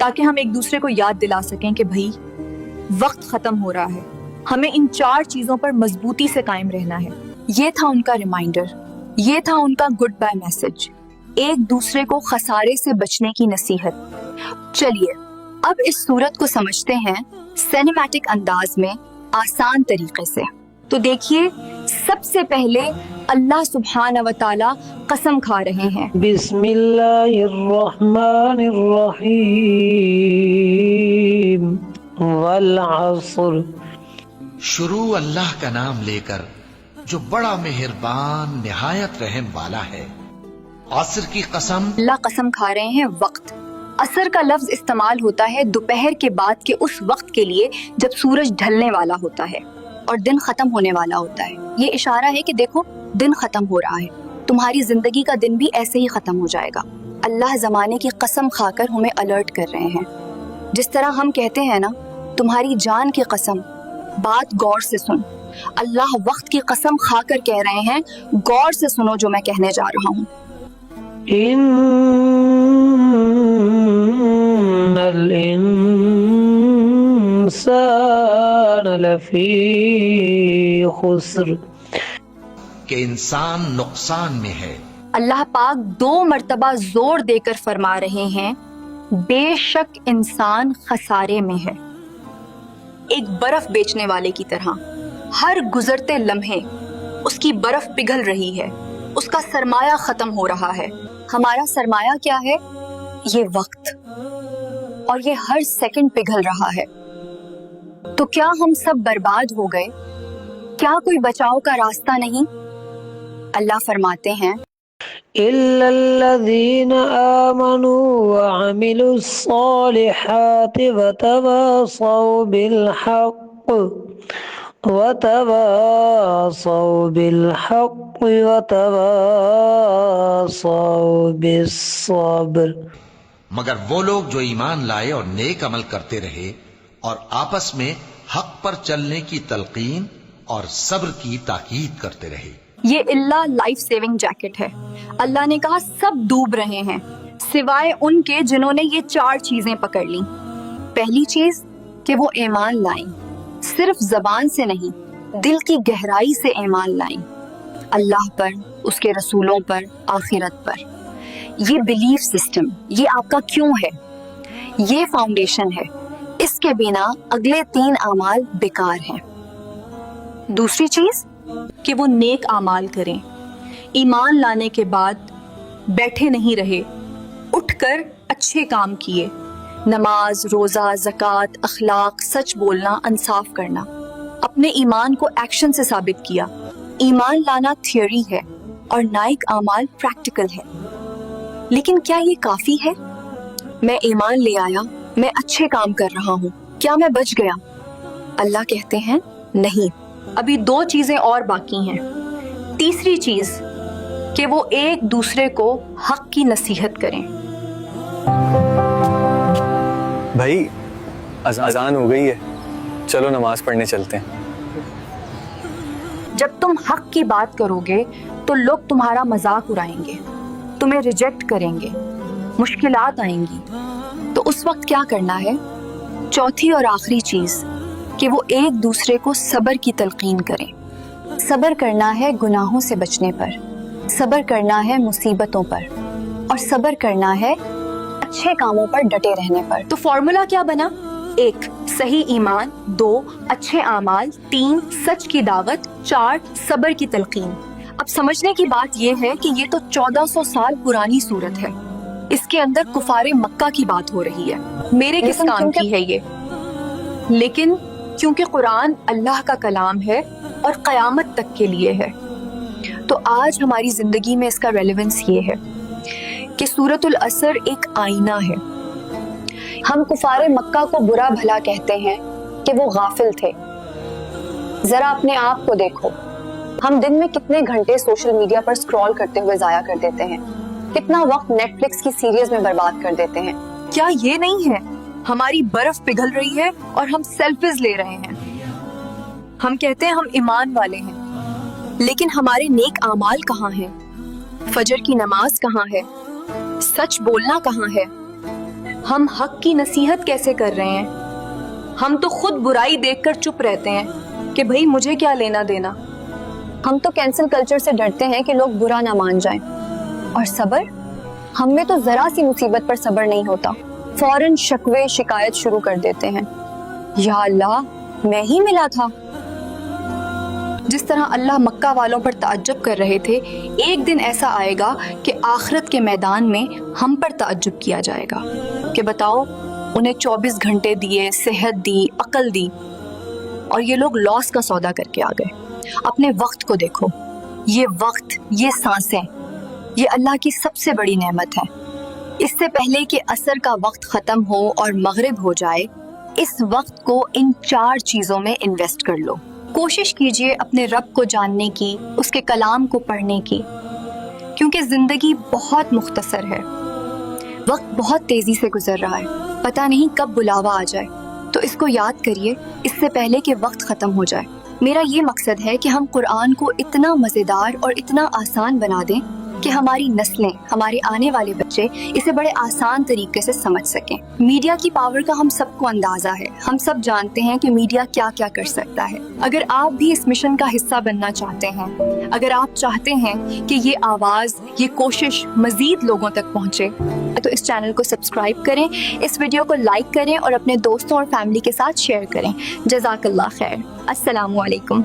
تاکہ ہم ایک دوسرے کو یاد دلا سکیں کہ بھائی وقت ختم ہو رہا ہے, ہمیں ان 4 چیزوں پر مضبوطی سے قائم رہنا ہے. یہ تھا ان کا ریمائنڈر, یہ تھا ان کا گڈ بائی میسج, ایک دوسرے کو خسارے سے بچنے کی نصیحت. چلیے اب اس صورت کو سمجھتے ہیں سینیمیٹک انداز میں, آسان طریقے سے. تو دیکھیے, سب سے پہلے اللہ سبحانہ و تعالی قسم کھا رہے ہیں. بسم اللہ الرحمن الرحیم والعصر. شروع اللہ کا نام لے کر جو بڑا مہربان نہایت رحم والا ہے. عصر کی قسم. اللہ قسم کھا رہے ہیں وقت. عصر کا لفظ استعمال ہوتا ہے دوپہر کے بعد کے اس وقت کے لیے جب سورج ڈھلنے والا ہوتا ہے اور دن ختم ہونے والا ہوتا ہے. یہ اشارہ ہے کہ دیکھو دن ختم ہو رہا ہے, تمہاری زندگی کا دن بھی ایسے ہی ختم ہو جائے گا. اللہ زمانے کی قسم کھا کر ہمیں الرٹ کر رہے ہیں. جس طرح ہم کہتے ہیں نا, تمہاری جان کی قسم, بات غور سے سن. اللہ وقت کی قسم کھا کر کہہ رہے ہیں, غور سے سنو جو میں کہنے جا رہا ہوں. ان الانسان لفی خسر. کہ انسان نقصان میں ہے. اللہ پاک 2 مرتبہ زور دے کر فرما رہے ہیں, بے شک انسان خسارے میں ہے. ایک برف بیچنے والے کی طرح ہر گزرتے لمحے اس کی برف پگھل رہی ہے, اس کا سرمایہ ختم ہو رہا ہے. ہمارا سرمایہ کیا ہے؟ یہ وقت, اور یہ ہر سیکنڈ پگھل رہا ہے. تو کیا ہم سب برباد ہو گئے؟ کیا کوئی بچاؤ کا راستہ نہیں؟ اللہ فرماتے ہیں, إلا الذين آمنوا وعملوا الصالحات وتواصوا بالحق وتواصوا بالصبر. مگر وہ لوگ جو ایمان لائے اور نیک عمل کرتے رہے اور آپس میں حق پر چلنے کی تلقین اور صبر کی تاکید کرتے رہے. یہ اللہ لائف سیونگ جیکٹ ہے. اللہ نے کہا سب ڈوب رہے ہیں سوائے ان کے جنہوں نے یہ 4 چیزیں پکڑ لیں. پہلی چیز کہ وہ ایمان لائیں, صرف زبان سے نہیں, دل کی گہرائی سے ایمان لائیں, اللہ پر, اس کے رسولوں پر, آخرت پر. یہ بلیف سسٹم, یہ آپ کا کیوں ہے, یہ فاؤنڈیشن ہے. اس کے بنا اگلے 3 اعمال بیکار ہیں. دوسری چیز کہ وہ نیک اعمال کریں. ایمان لانے کے بعد بیٹھے نہیں رہے, اٹھ کر اچھے کام کیے. نماز, روزہ, زکوٰۃ, اخلاق, سچ بولنا, انصاف کرنا. اپنے ایمان کو ایکشن سے ثابت کیا. ایمان لانا تھیوری ہے اور نیک اعمال پریکٹیکل ہے. لیکن کیا یہ کافی ہے؟ میں ایمان لے آیا, میں اچھے کام کر رہا ہوں, کیا میں بچ گیا؟ اللہ کہتے ہیں نہیں, ابھی 2 چیزیں اور باقی ہیں. تیسری چیز کہ وہ ایک دوسرے کو حق کی نصیحت کریں. بھائی اذان ہو گئی ہے, چلو نماز پڑھنے چلتے ہیں. جب تم حق کی بات کرو گے تو لوگ تمہارا مذاق اڑائیں گے, تمہیں ریجیکٹ کریں گے, مشکلات آئیں گی. تو اس وقت کیا کرنا ہے؟ چوتھی اور آخری چیز کہ وہ ایک دوسرے کو صبر کی تلقین کریں. صبر کرنا ہے گناہوں سے بچنے پر, صبر کرنا ہے مصیبتوں پر, اور صبر کرنا ہے اچھے کاموں پر ڈٹے رہنے پر. تو فارمولا کیا بنا؟ 1 صحیح ایمان, 2 اچھے اعمال, 3 سچ کی دعوت, 4 صبر کی تلقین. اب سمجھنے کی بات یہ ہے کہ یہ تو 1400 سال پرانی صورت ہے. اس کے اندر کفار مکہ کی بات ہو رہی ہے. میرے کس کام کی ہے یہ؟ لیکن کیونکہ قرآن اللہ کا کلام ہے اور قیامت تک کے لیے ہے, تو آج ہماری زندگی میں اس کا ریلیونس یہ ہے کہ سورۃ العصر ایک آئینہ ہے. ہم کفار مکہ کو برا بھلا کہتے ہیں کہ وہ غافل تھے. ذرا اپنے آپ کو دیکھو, ہم دن میں کتنے گھنٹے سوشل میڈیا پر سکرول کرتے ہوئے ضائع کر دیتے ہیں, کتنا وقت نیٹ فلکس کی سیریز میں برباد کر دیتے ہیں. کیا یہ نہیں ہے ہماری برف پگھل رہی ہے اور ہم سیلفیز لے رہے ہیں؟ ہم کہتے ہیں ہم ایمان والے ہیں, لیکن ہمارے نیک اعمال کہاں ہیں؟ فجر کی نماز کہاں ہے؟ سچ بولنا کہاں ہے؟ ہم حق کی نصیحت کیسے کر رہے ہیں؟ ہم تو خود برائی دیکھ کر چپ رہتے ہیں کہ بھئی مجھے کیا لینا دینا. ہم تو کینسل کلچر سے ڈرتے ہیں کہ لوگ برا نہ مان جائیں. اور صبر؟ ہم میں تو ذرا سی مصیبت پر صبر نہیں ہوتا، فوراً شکوے شکایت شروع کر دیتے ہیں. یا اللہ، میں ہی ملا تھا. جس طرح اللہ مکہ والوں پر تعجب کر رہے تھے، ایک دن ایسا آئے گا کہ آخرت کے میدان میں ہم پر تعجب کیا جائے گا کہ بتاؤ، انہیں 24 گھنٹے دیے، صحت دی، عقل دی، اور یہ لوگ لاس کا سودا کر کے آ گئے. اپنے وقت کو دیکھو، یہ وقت، یہ سانسیں، یہ اللہ کی سب سے بڑی نعمت ہے. اس سے پہلے کہ عصر کا وقت ختم ہو اور مغرب ہو جائے، اس وقت کو ان 4 چیزوں میں انویسٹ کر لو. کوشش کیجئے اپنے رب کو جاننے کی، اس کے کلام کو پڑھنے کی، کیونکہ زندگی بہت مختصر ہے. وقت بہت تیزی سے گزر رہا ہے، پتہ نہیں کب بلاوا آ جائے. تو اس کو یاد کریے اس سے پہلے کہ وقت ختم ہو جائے. میرا یہ مقصد ہے کہ ہم قرآن کو اتنا مزیدار اور اتنا آسان بنا دیں کہ ہماری نسلیں، ہمارے آنے والے بچے اسے بڑے آسان طریقے سے سمجھ سکیں. میڈیا کی پاور کا ہم سب کو اندازہ ہے، ہم سب جانتے ہیں کہ میڈیا کیا کیا کر سکتا ہے. اگر آپ بھی اس مشن کا حصہ بننا چاہتے ہیں، اگر آپ چاہتے ہیں کہ یہ آواز، یہ کوشش مزید لوگوں تک پہنچے، تو اس چینل کو سبسکرائب کریں، اس ویڈیو کو لائک کریں اور اپنے دوستوں اور فیملی کے ساتھ شیئر کریں. جزاک اللہ خیر. السلام علیکم.